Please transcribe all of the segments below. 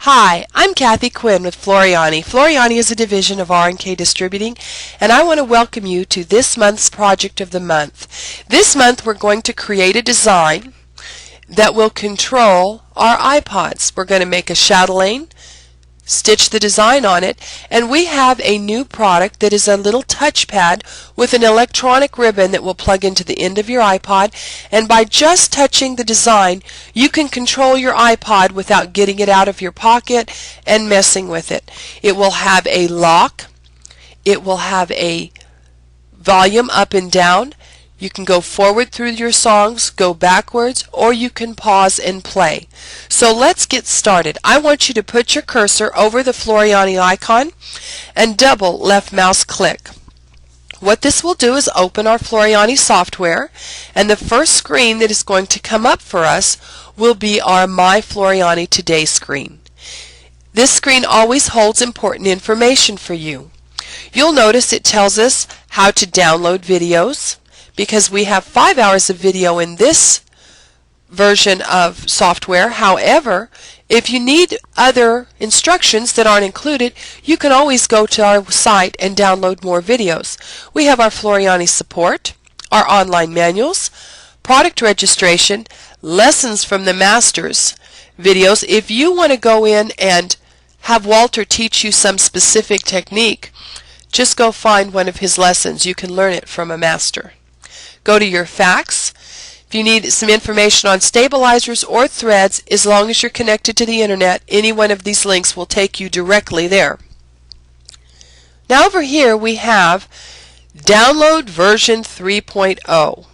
Hi, I'm Kathy Quinn with Floriani. Floriani is a division of R&K Distributing, and I want to welcome you to this month's project of the month. This month we're going to create a design that will control our iPods. We're going to make a chatelaine, stitch the design on it, and we have a new product that is a little touchpad with an electronic ribbon that will plug into the end of your iPod, and by just touching the design you can control your iPod without getting it out of your pocket and messing with it. It will have a lock, it will have a volume up and down. You can go forward through your songs, go backwards, or you can pause and play. So let's get started. I want you to put your cursor over the Floriani icon and double left mouse click. What this will do is open our Floriani software, and the first screen that is going to come up for us will be our My Floriani Today screen. This screen always holds important information for you. You'll notice it tells us how to download videos, because we have 5 hours of video in this version of software. However, if you need other instructions that aren't included, you can always go to our site and download more videos. We have our Floriani support, our online manuals, product registration, lessons from the masters videos. If you want to go in and have Walter teach you some specific technique, just go find one of his lessons. You can learn it from a master. Go to your facts. If you need some information on stabilizers or threads, as long as you're connected to the internet, any one of these links will take you directly there. Now over here we have download version 3.0.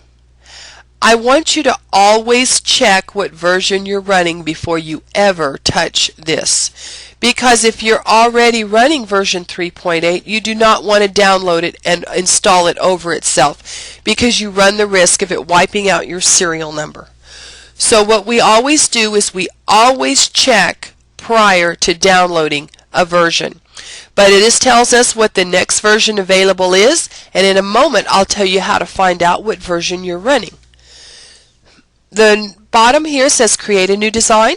I want you to always check what version you're running before you ever touch this. Because if you're already running version 3.8, you do not want to download it and install it over itself, because you run the risk of it wiping out your serial number. So what we always do is we always check prior to downloading a version. But it tells us what the next version available is, and in a moment I'll tell you how to find out what version you're running. The bottom here says create a new design.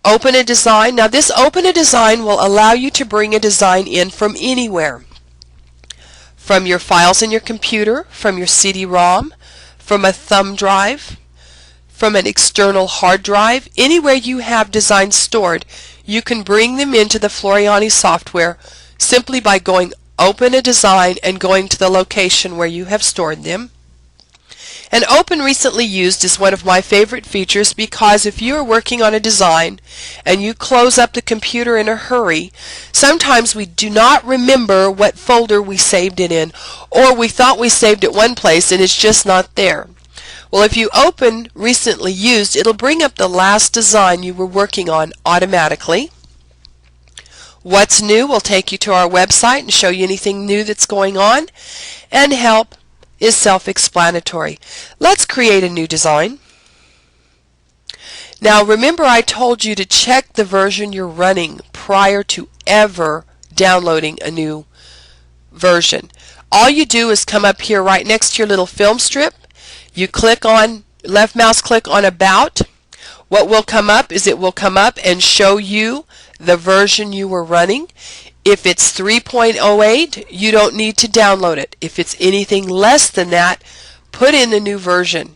Open a design. Now this open a design will allow you to bring a design in from anywhere. From your files in your computer, from your CD-ROM, from a thumb drive, from an external hard drive. Anywhere you have designs stored, you can bring them into the Floriani software simply by going open a design and going to the location where you have stored them. And Open Recently Used is one of my favorite features, because if you are working on a design and you close up the computer in a hurry, sometimes we do not remember what folder we saved it in, or we thought we saved it one place and it's just not there. Well, if you open Recently Used, it'll bring up the last design you were working on automatically. What's New will take you to our website and show you anything new that's going on, and Help is self-explanatory. Let's create a new design. Now remember, I told you to check the version you're running prior to ever downloading a new version. All you do is come up here right next to your little film strip. You click on, left mouse click on About. What will come up is it will come up and show you the version you were running. If it's 3.08, you don't need to download it. If it's anything less than that, put in the new version.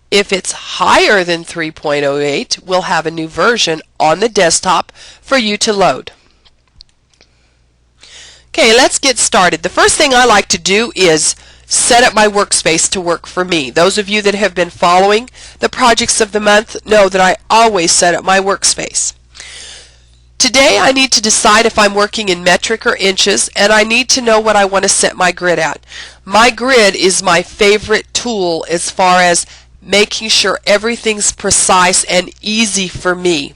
If it's higher than 3.08, we'll have a new version on the desktop for you to load. Okay, let's get started. The first thing I like to do is set up my workspace to work for me. Those of you that have been following the projects of the month know that I always set up my workspace. Today I need to decide if I'm working in metric or inches, and I need to know what I want to set my grid at. My grid is my favorite tool as far as making sure everything's precise and easy for me.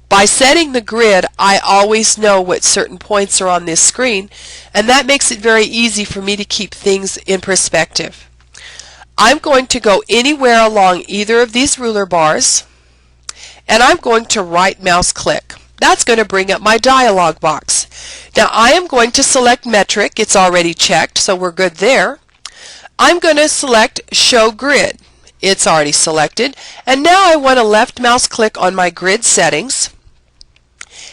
By setting the grid, I always know what certain points are on this screen, and that makes it very easy for me to keep things in perspective. I'm going to go anywhere along either of these ruler bars, and I'm going to right mouse click. That's going to bring up my dialog box. Now I am going to select metric. It's already checked, so we're good there. I'm going to select Show Grid. It's already selected. And now I want to left mouse click on my grid settings.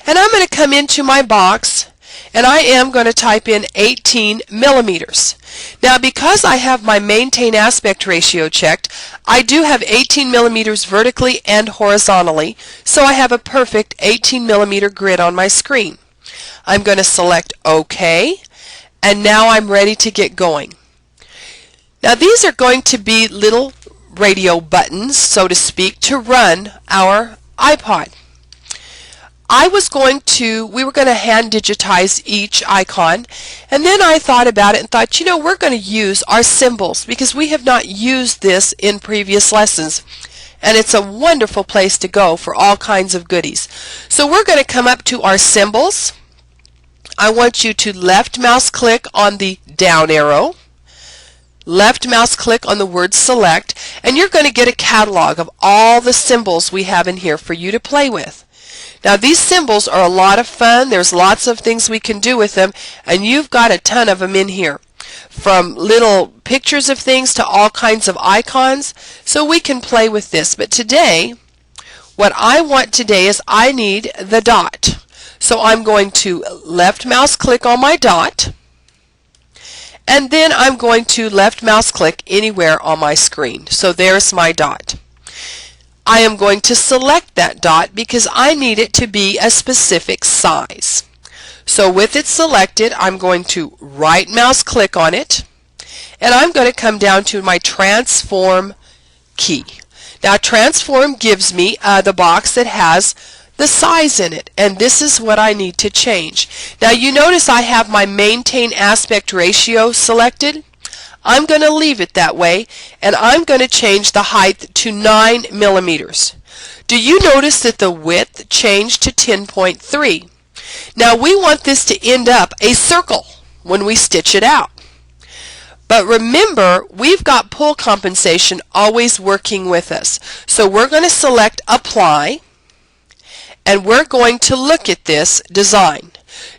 and I'm going to come into my box and I am going to type in 18 millimeters. Now because I have my maintain aspect ratio checked, I do have 18 millimeters vertically and horizontally, so I have a perfect 18 millimeter grid on my screen. I'm going to select OK, and now I'm ready to get going. Now these are going to be little radio buttons, so to speak, to run our iPod. We were going to hand digitize each icon, and then I thought about it and thought, you know, we're going to use our symbols because we have not used this in previous lessons, and it's a wonderful place to go for all kinds of goodies. So we're going to come up to our symbols. I want you to left mouse click on the down arrow, left mouse click on the word select, and you're going to get a catalog of all the symbols we have in here for you to play with. Now these symbols are a lot of fun. There's lots of things we can do with them, and you've got a ton of them in here, from little pictures of things to all kinds of icons, so we can play with this. But today, what I want today is I need the dot. So I'm going to left mouse click on my dot, and then I'm going to left mouse click anywhere on my screen. So there's my dot. I am going to select that dot because I need it to be a specific size. So with it selected, I'm going to right mouse click on it, and I'm going to come down to my transform key. Now transform gives me the box that has the size in it, and this is what I need to change. Now you notice I have my maintain aspect ratio selected. I'm going to leave it that way, and I'm going to change the height to 9 millimeters. Do you notice that the width changed to 10.3? Now we want this to end up a circle when we stitch it out. But remember, we've got pull compensation always working with us. So we're going to select Apply, and we're going to look at this design.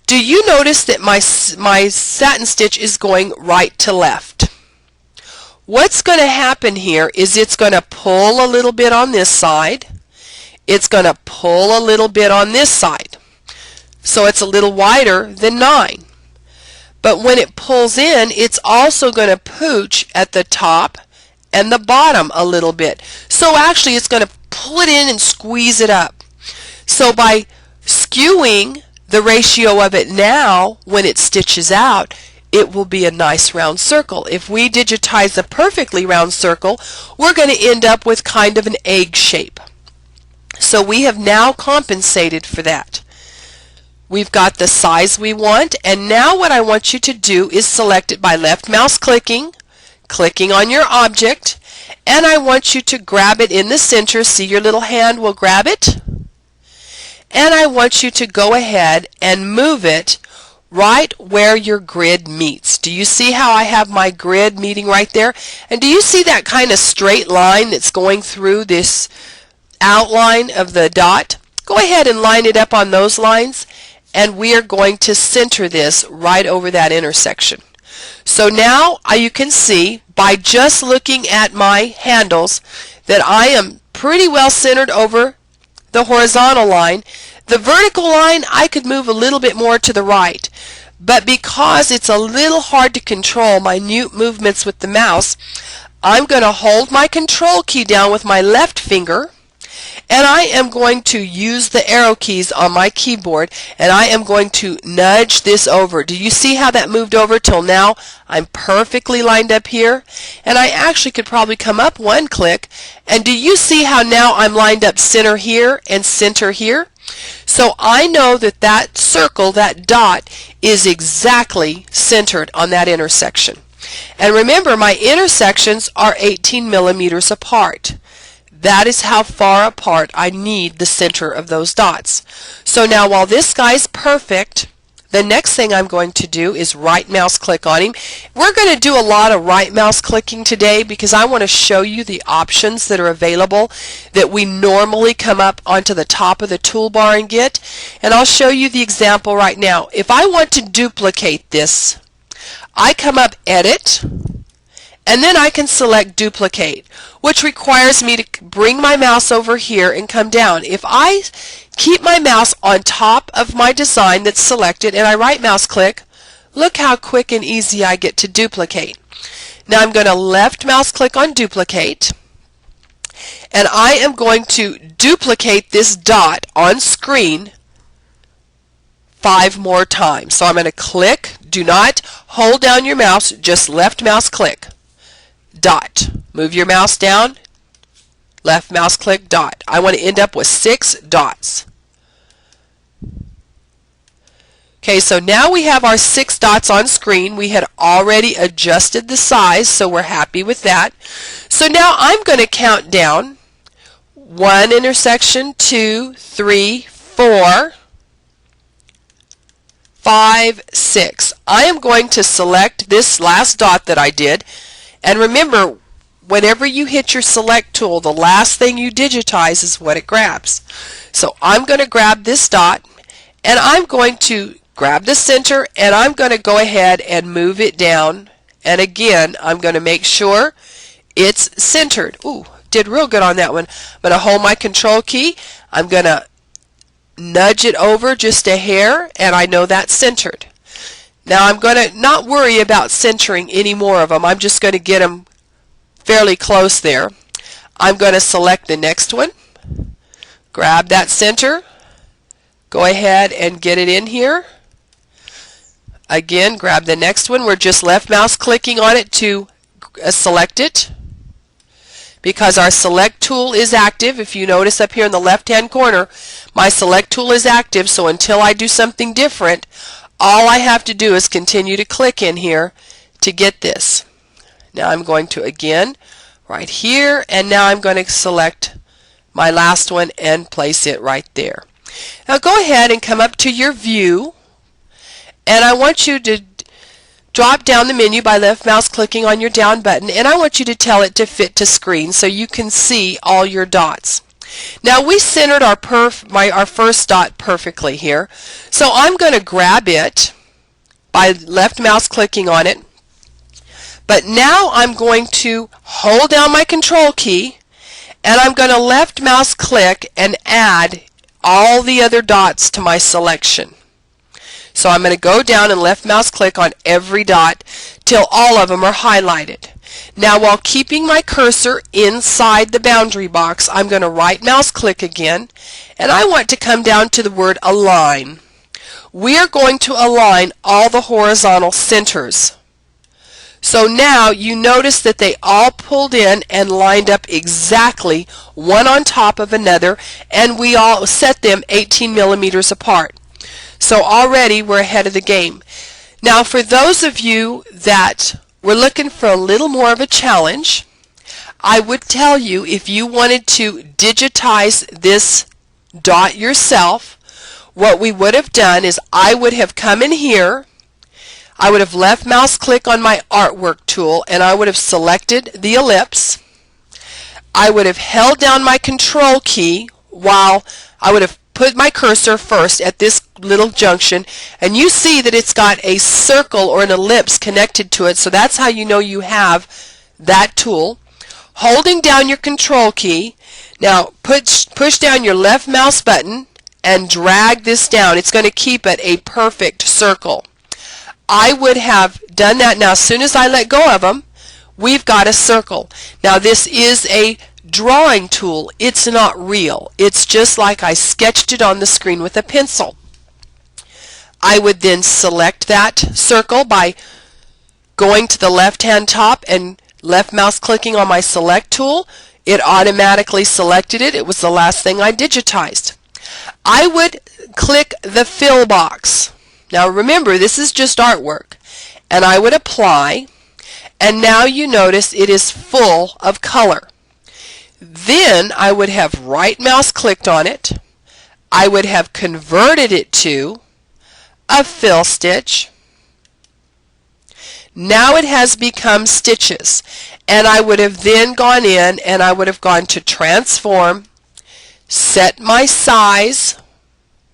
Do you notice that my satin stitch is going right to left? What's going to happen here is it's going to pull a little bit on this side. It's going to pull a little bit on this side. So it's a little wider than 9. But when it pulls in, it's also going to pooch at the top and the bottom a little bit. So actually it's going to pull it in and squeeze it up. So by skewing the ratio of it now, when it stitches out, it will be a nice round circle. If we digitize a perfectly round circle, we're going to end up with kind of an egg shape. So we have now compensated for that. We've got the size we want, and now what I want you to do is select it by left mouse clicking, clicking on your object, and I want you to grab it in the center. See, your little hand will grab it, and I want you to go ahead and move it right where your grid meets. Do you see how I have my grid meeting right there? And do you see that kind of straight line that's going through this outline of the dot? Go ahead and line it up on those lines, and we are going to center this right over that intersection. So now you can see by just looking at my handles that I am pretty well centered over the horizontal line. The vertical line I could move a little bit more to the right, but because it's a little hard to control minute movements with the mouse, I'm going to hold my control key down with my left finger, and I am going to use the arrow keys on my keyboard, and I am going to nudge this over. Do you see how that moved over till now? I'm perfectly lined up here, and I actually could probably come up one click, and do you see how now I'm lined up center here and center here? So I know that that circle, that dot, is exactly centered on that intersection. And remember, my intersections are 18 millimeters apart. That is how far apart I need the center of those dots. So now while this guy's perfect, the next thing I'm going to do is right mouse click on him. We're going to do a lot of right mouse clicking today because I want to show you the options that are available that we normally come up onto the top of the toolbar and get. And I'll show you the example right now. If I want to duplicate this, I come up Edit, and then I can select Duplicate, which requires me to bring my mouse over here and come down. If I keep my mouse on top of my design that's selected, and I right mouse click. Look how quick and easy I get to duplicate. Now I'm going to left mouse click on duplicate, and I am going to duplicate this dot on screen 5 more times. So I'm going to click, do not hold down your mouse, just left mouse click, dot. Move your mouse down, left mouse click, dot. I want to end up with 6 dots. Okay, so now we have our 6 dots on screen. We had already adjusted the size, so we're happy with that. So now I'm going to count down 1 intersection, 2, 3, 4, 5, 6. I am going to select this last dot that I did, and remember, whenever you hit your select tool, the last thing you digitize is what it grabs. So I'm going to grab this dot, and I'm going to grab the center, and I'm going to go ahead and move it down, and again I'm going to make sure it's centered. Ooh, did real good on that one. I'm going to hold my control key, I'm going to nudge it over just a hair, and I know that's centered. Now I'm going to not worry about centering any more of them. I'm just going to get them fairly close there. I'm going to select the next one, grab that center, go ahead and get it in here. Again, grab the next one. We're just left mouse clicking on it to select it, because our select tool is active. If you notice up here in the left hand corner, my select tool is active, so until I do something different, all I have to do is continue to click in here to get this. Now I'm going to again right here, and now I'm going to select my last one and place it right there. Now go ahead and come up to your view, and I want you to drop down the menu by left mouse clicking on your down button, and I want you to tell it to fit to screen so you can see all your dots. Now we centered our first dot perfectly here, so I'm going to grab it by left mouse clicking on it, but now I'm going to hold down my control key, and I'm going to left mouse click and add all the other dots to my selection. So I'm going to go down and left mouse click on every dot till all of them are highlighted. Now while keeping my cursor inside the boundary box, I'm going to right mouse click again, and I want to come down to the word align. We are going to align all the horizontal centers. So now you notice that they all pulled in and lined up exactly one on top of another, and we all set them 18 millimeters apart. So already we're ahead of the game. Now for those of you that were looking for a little more of a challenge, I would tell you, if you wanted to digitize this dot yourself, what we would have done is I would have come in here, I would have left mouse click on my artwork tool, and I would have selected the ellipse. I would have held down my control key while I would have put my cursor first at this little junction, and you see that it's got a circle or an ellipse connected to it, so that's how you know you have that tool. Holding down your control key, now push down your left mouse button and drag this down. It's going to keep it a perfect circle. I would have done that. Now as soon as I let go of them, we've got a circle. Now this is a drawing tool. It's not real. It's just like I sketched it on the screen with a pencil. I would then select that circle by going to the left hand top and left mouse clicking on my select tool. It automatically selected it. It was the last thing I digitized. I would click the fill box. Now remember, this is just artwork, and I would apply, and now you notice it is full of color. Then I would have right mouse clicked on it, I would have converted it to a fill stitch. Now it has become stitches, and I would have then gone in and I would have gone to transform, set my size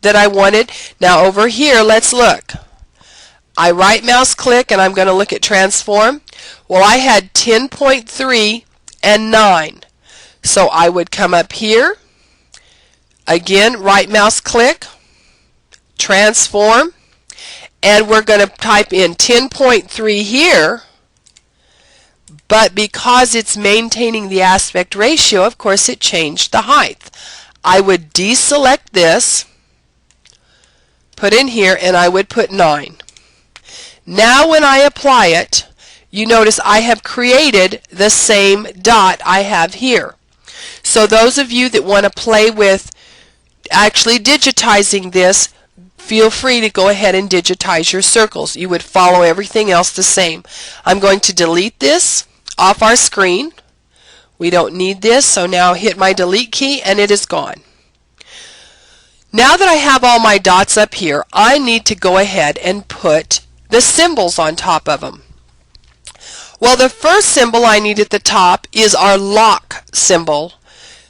that I wanted. Now over here, let's look. I right mouse click and I'm going to look at transform. Well, I had 10.3 and 9. So I would come up here, Again, right mouse click, transform, and we're going to type in 10.3 here, but because it's maintaining the aspect ratio, of course it changed the height. I would deselect this, put in here, and I would put 9. Now when I apply it, you notice I have created the same dot I have here. So those of you that want to play with actually digitizing this, feel free to go ahead and digitize your circles. You would follow everything else the same. I'm going to delete this off our screen. We don't need this, so now hit my delete key and it is gone. Now that I have all my dots up here, I need to go ahead and put the symbols on top of them. Well, the first symbol I need at the top is our lock symbol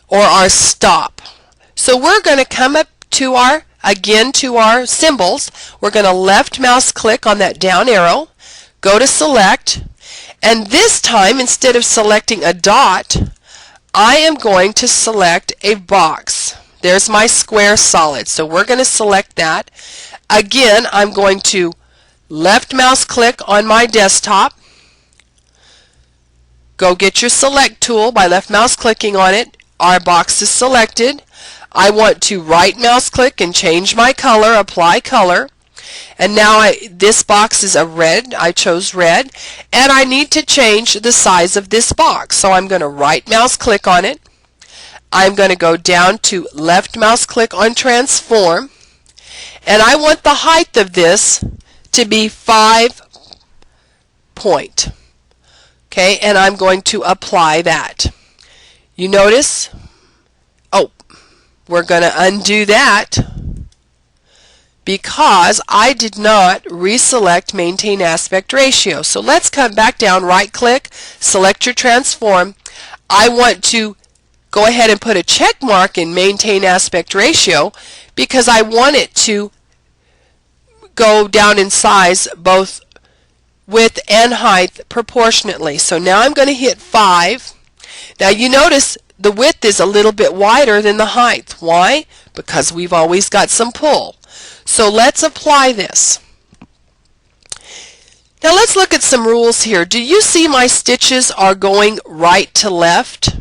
or our stop. So we're going to come up to our symbols. We're going to left mouse click on that down arrow, go to select, and this time instead of selecting a dot, I am going to select a box. There's my square solid, so we're going to select that. Again, I'm going to left mouse click on my desktop, go get your select tool by left mouse clicking on it. Our box is selected. I want to right mouse click and change my color, apply color, and now this box is a red. I chose red, and I need to change the size of this box, so I'm going to right mouse click on it. I'm going to go down to left mouse click on transform, and I want the height of this to be 5 point. Okay, and I'm going to apply that. You notice, we're going to undo that because I did not reselect maintain aspect ratio. So let's come back down, right click, select your transform. I want to go ahead and put a check mark in maintain aspect ratio because I want it to go down in size both width and height proportionately. So now I'm going to hit 5. Now you notice the width is a little bit wider than the height. Why? Because we've always got some pull. So let's apply this. Now let's look at some rules here. Do you see my stitches are going right to left?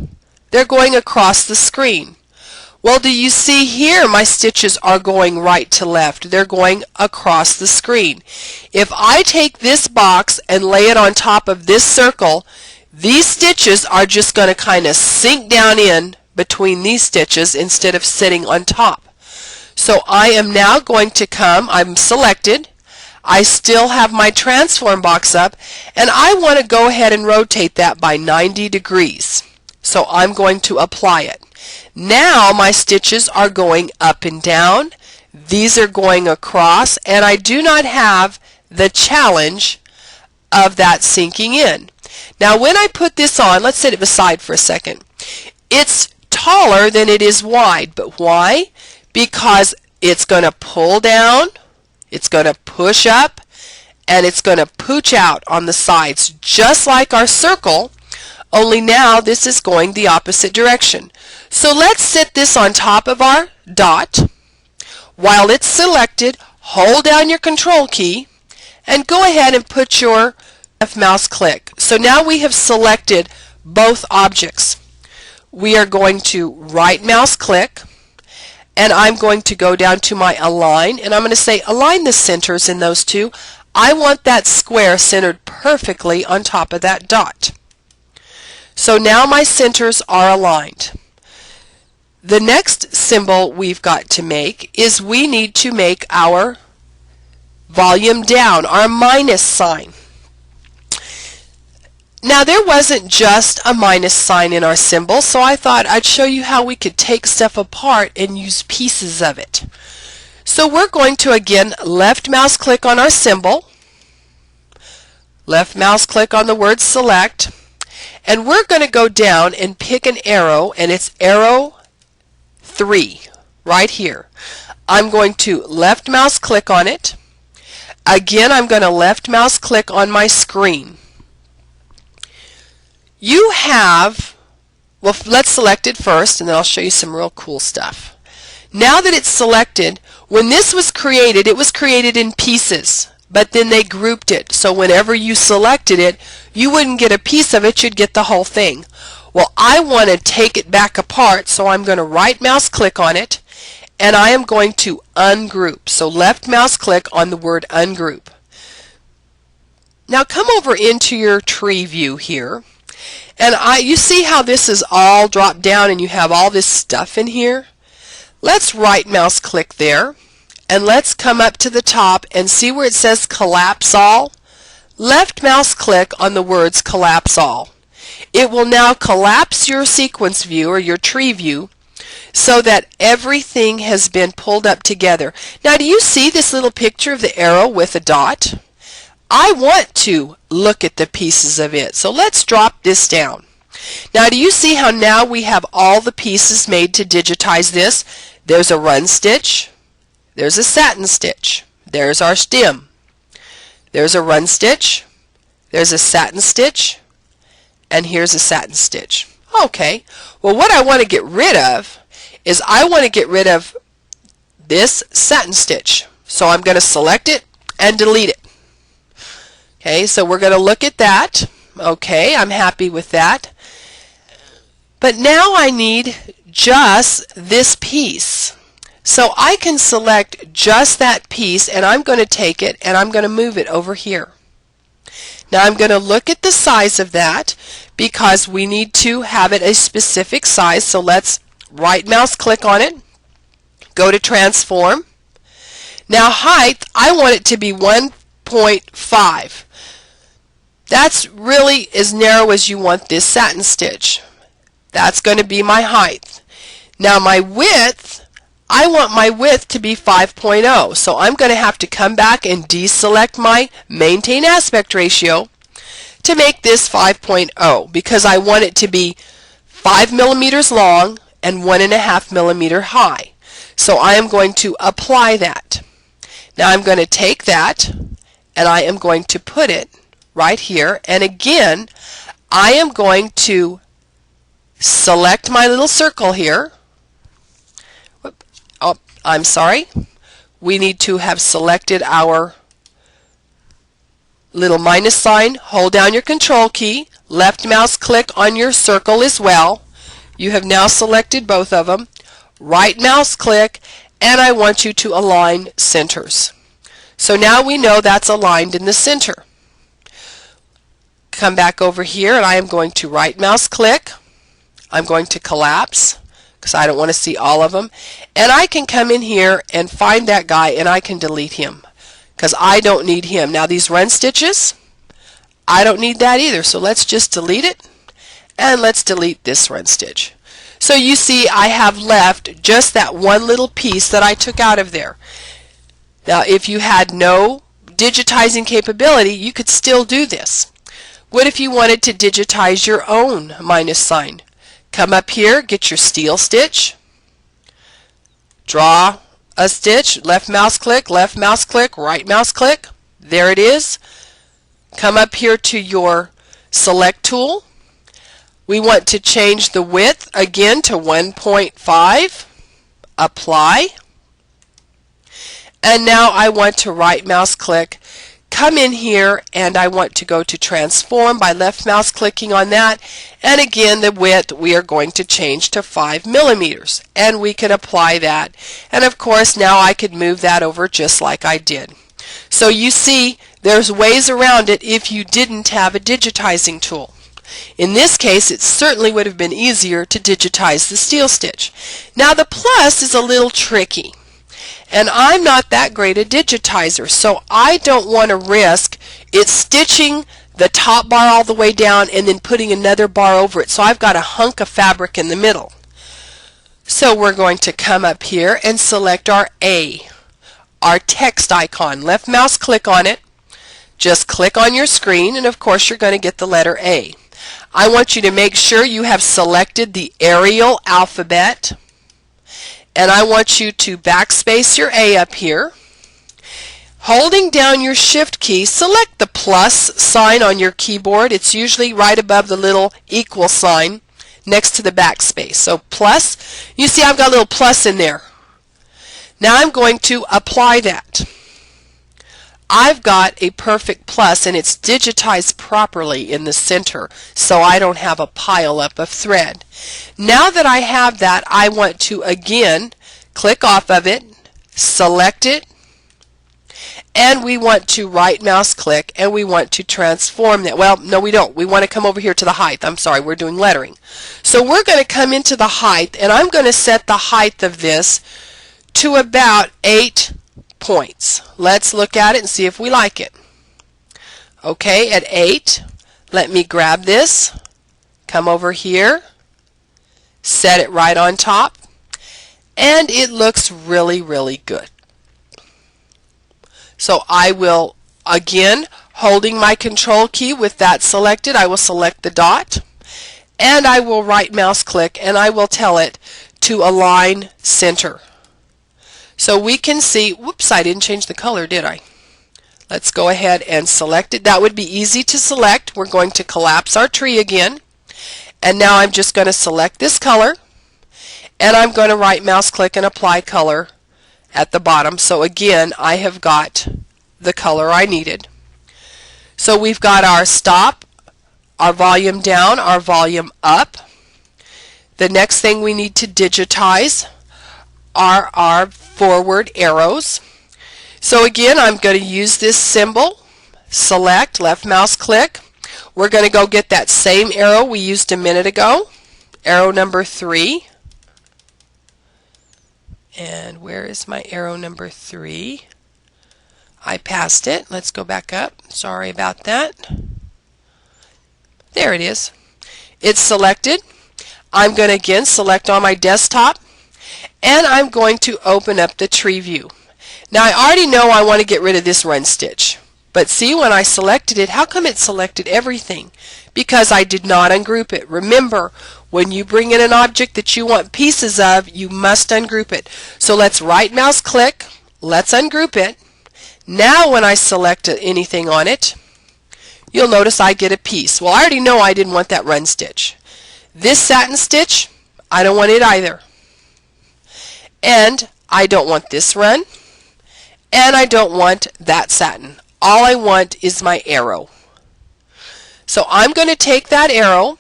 They're going across the screen. Well, do you see here my stitches are going right to left? They're going across the screen. If I take this box and lay it on top of this circle, these stitches are just going to kind of sink down in between these stitches instead of sitting on top. So I am now going to come, I'm selected, I still have my transform box up, and I want to go ahead and rotate that by 90 degrees. So I'm going to apply it. Now my stitches are going up and down, these are going across, and I do not have the challenge of that sinking in. Now when I put this on, let's set it aside for a second. It's taller than it is wide, but why? Because it's going to pull down, it's going to push up, and it's going to pooch out on the sides, just like our circle, only now this is going the opposite direction. So let's set this on top of our dot. While it's selected, hold down your control key and go ahead and put your left mouse click. So now we have selected both objects. We are going to right mouse click, and I'm going to go down to my align, and I'm going to say align the centers in those two. I want that square centered perfectly on top of that dot. So now my centers are aligned. The next symbol we've got to make is we need to make our volume down, our minus sign. Now there wasn't just a minus sign in our symbol, so I thought I'd show you how we could take stuff apart and use pieces of it. So we're going to again left mouse click on our symbol, left mouse click on the word select, and we're going to go down and pick an arrow, and it's arrow 3 right here. I'm going to left mouse click on it. Again, I'm going to left mouse click on my screen. You have, well, let's select it first and then I'll show you some real cool stuff. Now that it's selected, when this was created, it was created in pieces, but then they grouped it. So whenever you selected it, you wouldn't get a piece of it, you'd get the whole thing. Well, I want to take it back apart, so I'm going to right mouse click on it, and I am going to ungroup. So left mouse click on the word ungroup. Now come over into your tree view here, and you see how this is all dropped down and you have all this stuff in here? Let's right mouse click there, and let's come up to the top and see where it says collapse all. Left mouse click on the words collapse all. It will now collapse your sequence view or your tree view so that everything has been pulled up together. Now, do you see this little picture of the arrow with a dot? I want to look at the pieces of it, so let's drop this down. Now, do you see how now we have all the pieces made to digitize this? There's a run stitch, there's a satin stitch, there's our stem, there's a run stitch, there's a satin stitch, and here's a satin stitch. Okay, well, what I want to get rid of is I want to get rid of this satin stitch. So I'm going to select it and delete it. Okay, so we're going to look at that. Okay, I'm happy with that. But now I need just this piece. So I can select just that piece, and I'm going to take it and I'm going to move it over here. Now I'm going to look at the size of that because we need to have it a specific size. So let's right mouse click on it, go to transform. Now height, I want it to be 1.5. That's really as narrow as you want this satin stitch. That's going to be my height. Now my width, I want my width to be 5.0. So I'm going to have to come back and deselect my maintain aspect ratio to make this 5.0 because I want it to be 5 millimeters long and 1.5 millimeter high. So I am going to apply that. Now I'm going to take that and I am going to put it right here, and again I am going to select my little circle here. Oh, I'm sorry. We need to have selected our little minus sign. Hold down your control key, left mouse click on your circle as well. You have now selected both of them. Right mouse click, and I want you to align centers. So now we know that's aligned in the center. Come back over here and I am going to right mouse click. I'm going to collapse because I don't want to see all of them. And I can come in here and find that guy and I can delete him because I don't need him. Now these run stitches, I don't need that either. So let's just delete it, and let's delete this run stitch. So you see I have left just that one little piece that I took out of there. Now if you had no digitizing capability, you could still do this. What if you wanted to digitize your own minus sign? Come up here, get your steel stitch, draw a stitch, left mouse click, right mouse click. There it is. Come up here to your select tool. We want to change the width again to 1.5. Apply. And now I want to right mouse click, come in here, and I want to go to transform by left mouse clicking on that, and again the width we are going to change to 5 millimeters, and we can apply that, and of course now I could move that over just like I did. So you see there's ways around it if you didn't have a digitizing tool. In this case it certainly would have been easier to digitize the steel stitch. Now the plus is a little tricky. And I'm not that great a digitizer, so I don't want to risk it stitching the top bar all the way down and then putting another bar over it. So I've got a hunk of fabric in the middle. So we're going to come up here and select our A, our text icon. Left mouse click on it. Just click on your screen, and of course you're going to get the letter A. I want you to make sure you have selected the Arial alphabet. And I want you to backspace your A up here. Holding down your shift key, select the plus sign on your keyboard. It's usually right above the little equal sign next to the backspace. So plus, you see I've got a little plus in there. Now I'm going to apply that. I've got a perfect plus and it's digitized properly in the center, so I don't have a pile up of thread. Now that I have that, I want to again click off of it, select it, and we want to right mouse click and we want to transform that. Well, no, we don't. We want to come over here to the height. I'm sorry, we're doing lettering. So we're going to come into the height and I'm going to set the height of this to about 8 points. Let's look at it and see if we like it. Okay, at 8, let me grab this, come over here, set it right on top, and it looks really, really good. So I will, again, holding my control key with that selected, I will select the dot, and I will right mouse click and I will tell it to align center. So we can see, whoops, I didn't change the color, did I? Let's go ahead and select it. That would be easy to select. We're going to collapse our tree again. And now I'm just going to select this color. And I'm going to right mouse click and apply color at the bottom. So again, I have got the color I needed. So we've got our stop, our volume down, our volume up. The next thing we need to digitize are our forward arrows. So again, I'm going to use this symbol, select, left mouse click. We're going to go get that same arrow we used a minute ago, arrow number 3. And where is my arrow number 3? I passed it. Let's go back up. Sorry about that. There it is. It's selected. I'm going to again select on my desktop and I'm going to open up the tree view. Now I already know I want to get rid of this run stitch. But see, when I selected it, how come it selected everything? Because I did not ungroup it. Remember, when you bring in an object that you want pieces of, you must ungroup it. So let's right mouse click, let's ungroup it. Now when I select anything on it, you'll notice I get a piece. Well, I already know I didn't want that run stitch. This satin stitch, I don't want it either. And I don't want this run, and I don't want that satin. All I want is my arrow. So I'm going to take that arrow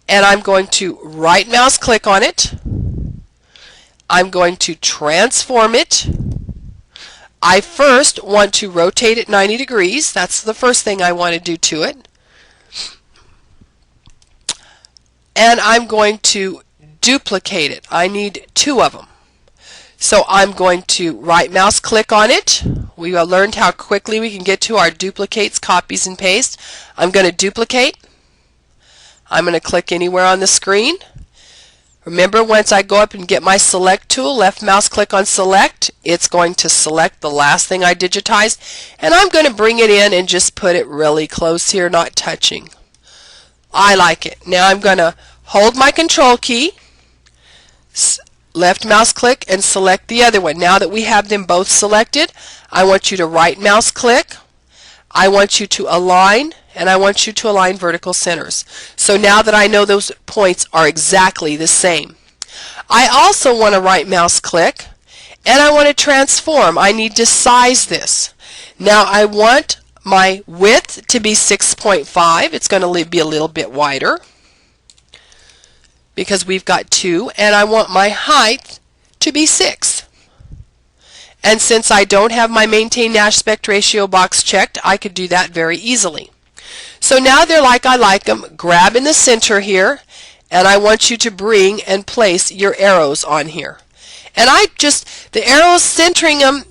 and I'm going to right mouse click on it. I'm going to transform it. I first want to rotate it 90 degrees. That's the first thing I want to do to it. And I'm going to duplicate it. I need 2 of them. So I'm going to right mouse click on it. We learned how quickly we can get to our duplicates, copies, and paste. I'm going to duplicate. I'm going to click anywhere on the screen. Remember, once I go up and get my select tool, left mouse click on select, it's going to select the last thing I digitized, and I'm going to bring it in and just put it really close here, not touching. I like it. Now I'm going to hold my control key, left mouse click, and select the other one. Now that we have them both selected, I want you to right mouse click, I want you to align, and I want you to align vertical centers. So now that I know those points are exactly the same. I also want to right mouse click and I want to transform. I need to size this. Now I want my width to be 6.5. It's going to be a little bit wider because we've got 2, and I want my height to be 6. And since I don't have my maintain aspect ratio box checked, I could do that very easily. So now they're like I like them. Grab in the center here, and I want you to bring and place your arrows on here. And the arrows centering them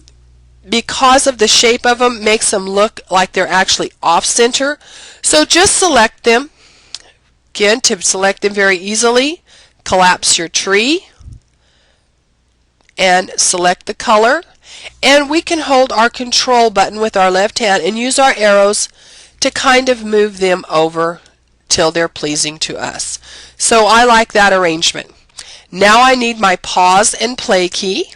because of the shape of them makes them look like they're actually off center. So just select them. Again, to select them very easily, collapse your tree and select the color. And we can hold our control button with our left hand and use our arrows to kind of move them over till they're pleasing to us. So I like that arrangement. Now I need my pause and play key.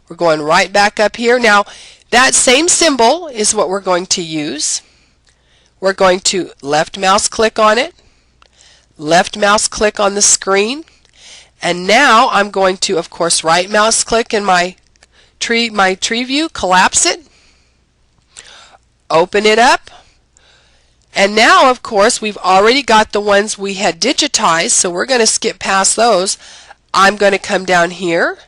We're going right back up here. Now that same symbol is what we're going to use. We're going to left mouse click on it, left mouse click on the screen, and now I'm going to, of course, right mouse click in my tree view, collapse it, open it up, and now of course we've already got the ones we had digitized, so we're going to skip past those. I'm going to come down here.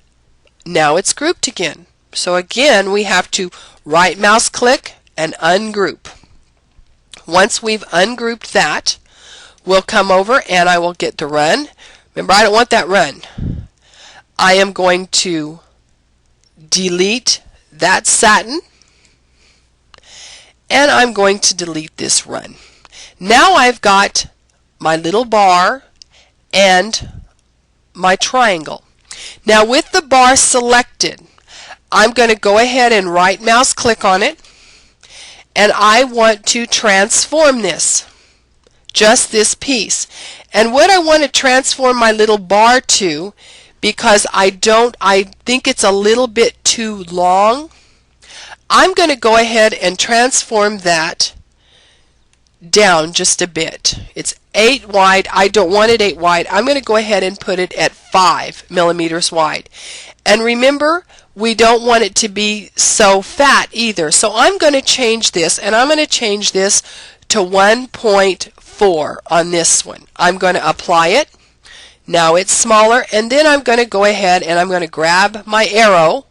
Now it's grouped again. So again, we have to right mouse click and ungroup. Once we've ungrouped that, we'll come over and I will get the run. Remember, I don't want that run. I am going to delete that satin, and I'm going to delete this run. Now I've got my little bar and my triangle. Now with the bar selected, I'm going to go ahead and right mouse click on it, and I want to transform this, just this piece. And what I want to transform my little bar to, because I think it's a little bit too long, I'm going to go ahead and transform that down just a bit. It's 8 wide. I don't want it 8 wide. I'm going to go ahead and put it at 5 millimeters wide. And remember, we don't want it to be so fat either. So I'm going to change this, and I'm going to change this to 1.4 on this one. I'm going to apply it. Now it's smaller, and then I'm going to go ahead and I'm going to grab my arrow.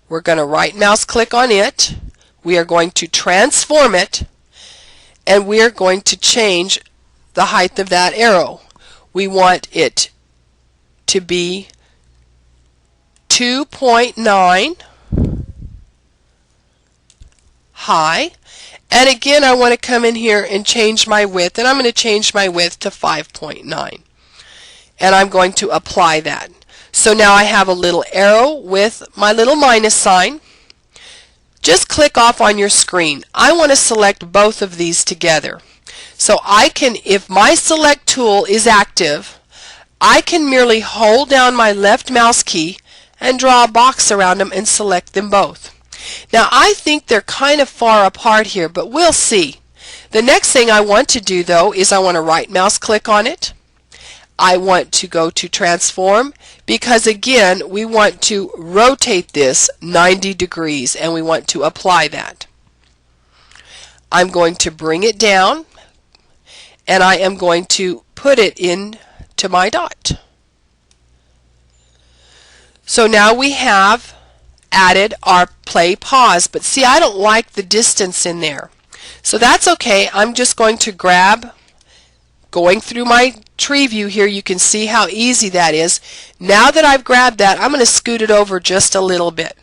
We're going to right mouse click on it. We are going to transform it, and we are going to change the height of that arrow. We want it to be 2.9 high, and again I want to come in here and change my width, and I'm going to change my width to 5.9, and I'm going to apply that. So now I have a little arrow with my little minus sign. Just click off on your screen. I want to select both of these together. So I can, if my select tool is active, I can merely hold down my left mouse key and draw a box around them and select them both. Now I think they're kind of far apart here, but we'll see. The next thing I want to do though is I want to right mouse click on it. I want to go to transform, because again we want to rotate this 90 degrees and we want to apply that. I'm going to bring it down, and I am going to put it into my dot. So now we have added our play pause, but see, I don't like the distance in there. So that's okay. I'm just going to grab, going through my tree view here, you can see how easy that is. Now that I've grabbed that, I'm going to scoot it over just a little bit.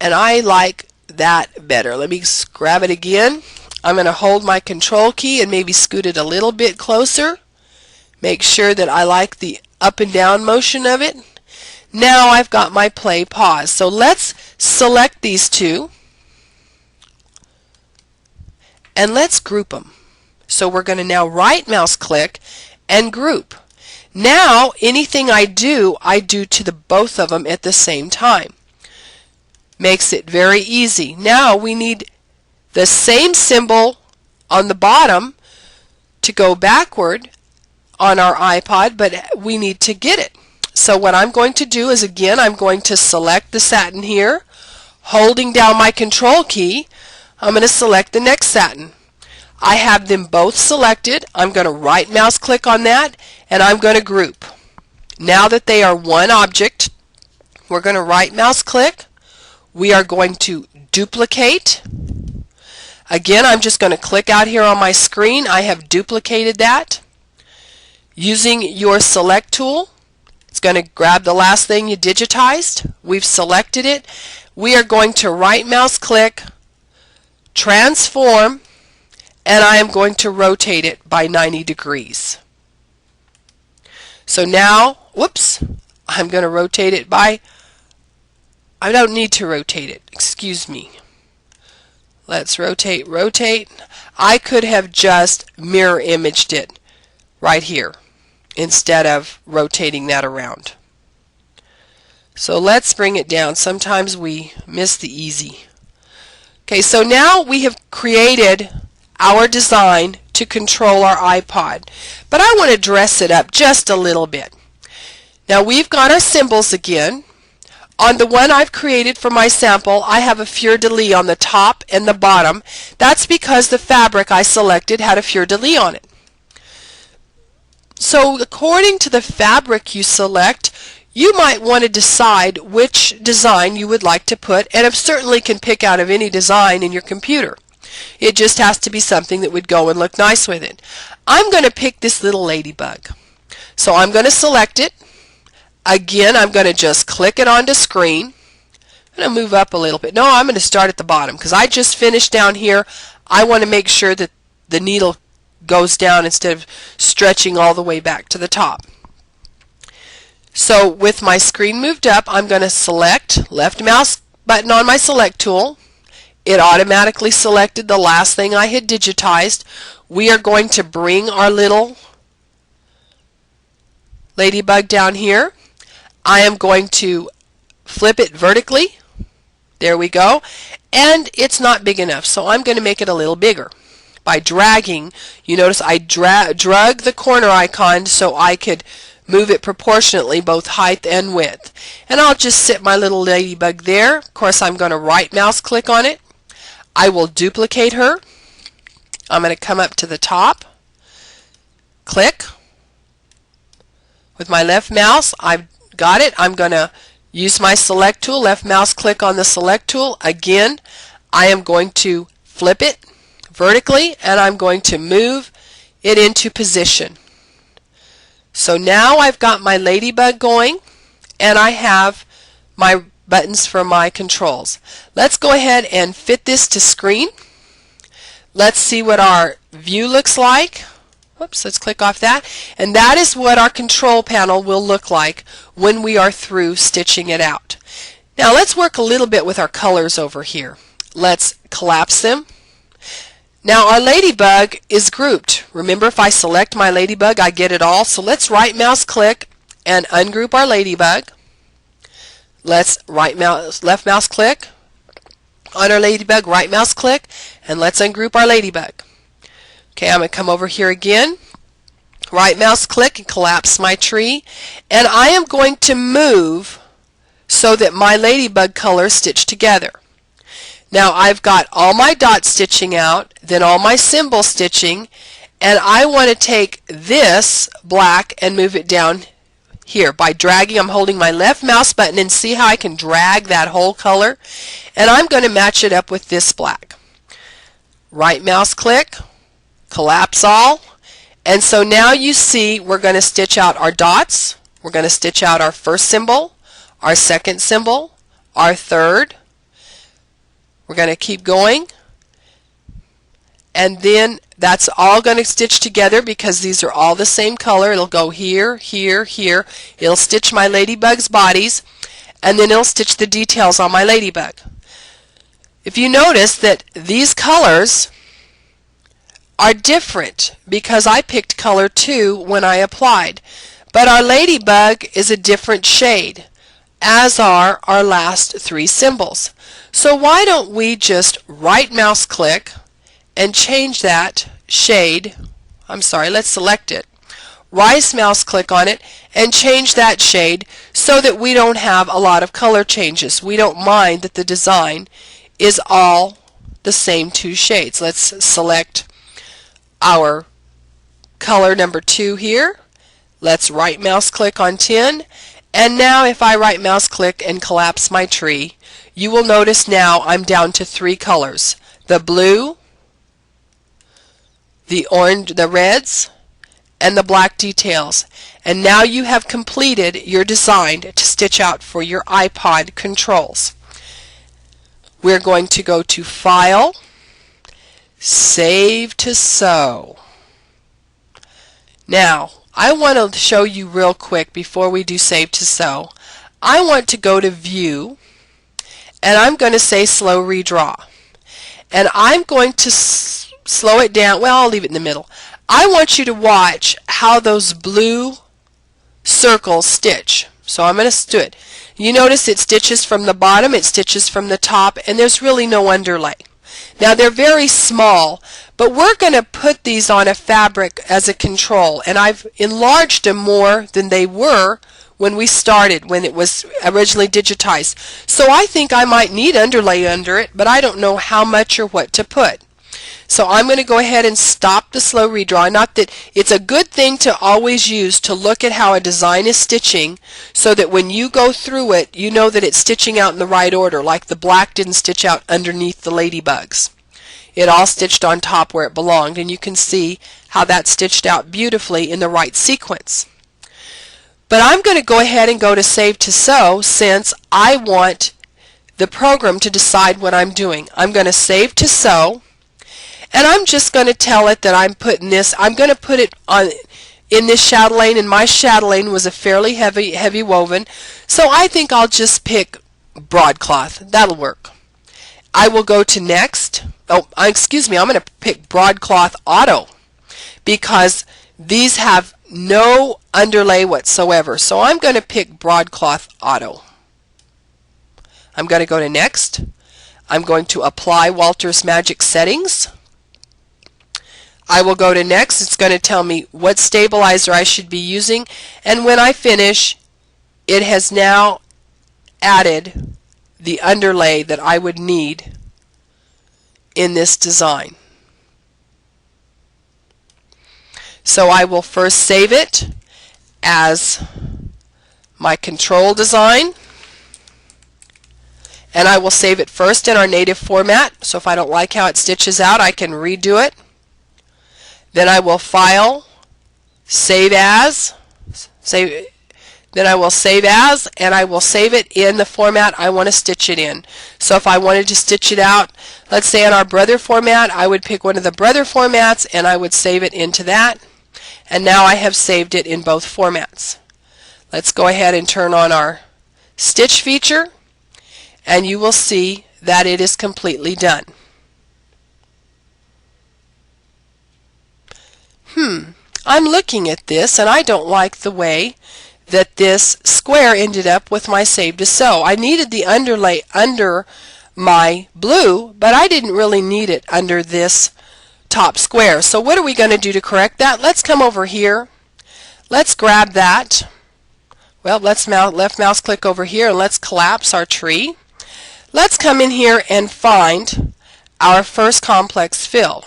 And I like that better. Let me grab it again. I'm going to hold my control key and maybe scoot it a little bit closer. Make sure that I like the up and down motion of it. Now I've got my play pause. So let's select these two and let's group them. So we're going to now right mouse click and group. Now anything I do to the both of them at the same time. Makes it very easy. Now we need the same symbol on the bottom to go backward on our iPod, but we need to get it. So what I'm going to do is, again, I'm going to select the satin here, holding down my control key. I'm going to select the next satin. I have them both selected. I'm going to right mouse click on that, and I'm going to group. Now that they are one object, we're going to right mouse click. We are going to duplicate. Again, I'm just going to click out here on my screen. I have duplicated that. Using your select tool, it's going to grab the last thing you digitized. We've selected it. We are going to right mouse click, transform, and I am going to rotate it by 90 degrees. So now, whoops, I'm going to rotate it by, I don't need to rotate it, excuse me. Let's rotate, rotate. I could have just mirror imaged it right here instead of rotating that around. So let's bring it down. Sometimes we miss the easy. Okay, so now we have created our design to control our iPod, but I want to dress it up just a little bit. Now we've got our symbols again. On the one I've created for my sample, I have a fleur-de-lis on the top and the bottom. That's because the fabric I selected had a fleur-de-lis on it. So according to the fabric you select, you might want to decide which design you would like to put, and it certainly can pick out of any design in your computer. It just has to be something that would go and look nice with it. I'm going to pick this little ladybug. So I'm going to select it. Again, I'm going to just click it onto screen. I'm going to move up a little bit. No, I'm going to start at the bottom because I just finished down here. I want to make sure that the needle goes down instead of stretching all the way back to the top. So with my screen moved up, I'm going to select left mouse button on my select tool. It automatically selected the last thing I had digitized. We are going to bring our little ladybug down here. I am going to flip it vertically. There we go. And it's not big enough, so I'm going to make it a little bigger. By dragging, you notice I drug the corner icon so I could move it proportionately, both height and width. And I'll just sit my little ladybug there. Of course, I'm going to right mouse click on it. I will duplicate her. I'm going to come up to the top, click. With my left mouse, I've got it. I'm going to use my select tool, left mouse click on the select tool. Again, I am going to flip it vertically and I'm going to move it into position. So now I've got my ladybug going and I have my buttons for my controls. Let's go ahead and fit this to screen. Let's see what our view looks like. Whoops, let's click off that. And that is what our control panel will look like when we are through stitching it out. Now let's work a little bit with our colors over here. Let's collapse them. Now our ladybug is grouped. Remember, if I select my ladybug, I get it all. So let's right mouse click and ungroup our ladybug. Let's left mouse click on our ladybug, right mouse click, and let's ungroup our ladybug. Okay, I'm going to come over here again, right mouse click and collapse my tree, and I am going to move so that my ladybug colors stitch together. Now I've got all my dot stitching out, then all my symbol stitching, and I want to take this black and move it down here by dragging. I'm holding my left mouse button and see how I can drag that whole color, and I'm going to match it up with this black. Right mouse click, collapse all, and so now you see we're going to stitch out our dots. We're going to stitch out our first symbol, our second symbol, our third. We're going to keep going, and then that's all going to stitch together because these are all the same color. It'll go here, here, here. It'll stitch my ladybug's bodies, and then it'll stitch the details on my ladybug. If you notice that these colors are different because I picked color 2 when I applied, but our ladybug is a different shade, as are our last 3 symbols. So why don't we just right mouse click and change that shade. Let's select it. Right mouse click on it and change that shade so that we don't have a lot of color changes. We don't mind that the design is all the same 2 shades. Let's select our color number 2 here. Let's right mouse click on 10, and now if I right mouse click and collapse my tree, you will notice now I'm down to 3 colors: the blue, the orange, the reds, and the black details. And now you have completed your design to stitch out for your iPod controls. We're going to go to File, Save to Sew. Now, I want to show you real quick before we do Save to Sew. I want to go to View, and I'm going to say Slow Redraw. And I'm going to slow it down. Well, I'll leave it in the middle. I want you to watch how those blue circles stitch. So I'm going to do it. You notice it stitches from the bottom, it stitches from the top, and there's really no underlay. Now they're very small, but we're going to put these on a fabric as a control, and I've enlarged them more than they were when we started, when it was originally digitized. So I think I might need underlay under it, but I don't know how much or what to put. So I'm going to go ahead and stop the slow redraw. Not that it's a good thing to always use to look at how a design is stitching, so that when you go through it, you know that it's stitching out in the right order, like the black didn't stitch out underneath the ladybugs. It all stitched on top where it belonged, and you can see how that stitched out beautifully in the right sequence. But I'm going to go ahead and go to Save to Sew, since I want the program to decide what I'm doing. I'm going to Save to Sew, and I'm just going to tell it that I'm putting this, I'm going to put it on in this chatelaine, and my chatelaine was a fairly heavy woven, so I think I'll just pick broadcloth. That'll work. I will go to Next. Oh, excuse me, I'm going to pick Broadcloth Auto, because these have no underlay whatsoever. So I'm going to pick Broadcloth Auto. I'm going to go to Next. I'm going to apply Walter's Magic Settings. I will go to Next. It's going to tell me what stabilizer I should be using, and when I finish, it has now added the underlay that I would need in this design. So I will first save it as my control design, and I will save it first in our native format, so if I don't like how it stitches out, I can redo it. Then I will File, Save As, then I will Save As, and I will save it in the format I want to stitch it in. So if I wanted to stitch it out, let's say in our Brother format, I would pick one of the Brother formats and I would save it into that. And now I have saved it in both formats. Let's go ahead and turn on our stitch feature, and you will see that it is completely done. I'm looking at this and I don't like the way that this square ended up with my Save to Sew. I needed the underlay under my blue, but I didn't really need it under this top square. So what are we going to do to correct that? Let's come over here. Let's grab that. Well, let's left mouse click over here and let's collapse our tree. Let's come in here and find our first complex fill,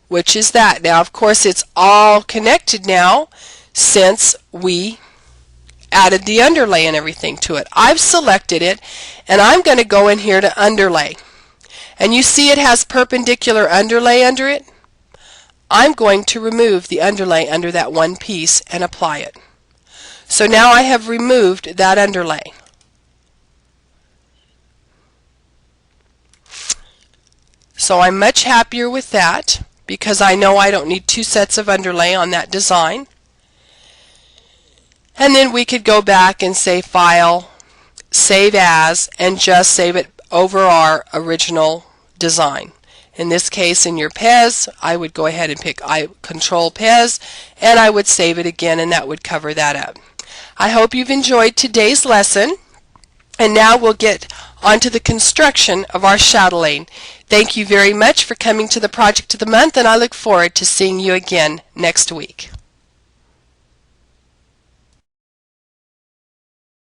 which is that. Now, of course, it's all connected now since we added the underlay and everything to it. I've selected it, and I'm going to go in here to underlay. And you see it has perpendicular underlay under it. I'm going to remove the underlay under that one piece and apply it. So now I have removed that underlay. So I'm much happier with that, because I know I don't need two sets of underlay on that design. And then we could go back and say File, Save As, and just save it over our original design. In this case, in your Pez, I would go ahead and pick Control Pez, and I would save it again, and that would cover that up. I hope you've enjoyed today's lesson, and now we'll get onto the construction of our chatelaine. Thank you very much for coming to the Project of the Month, and I look forward to seeing you again next week.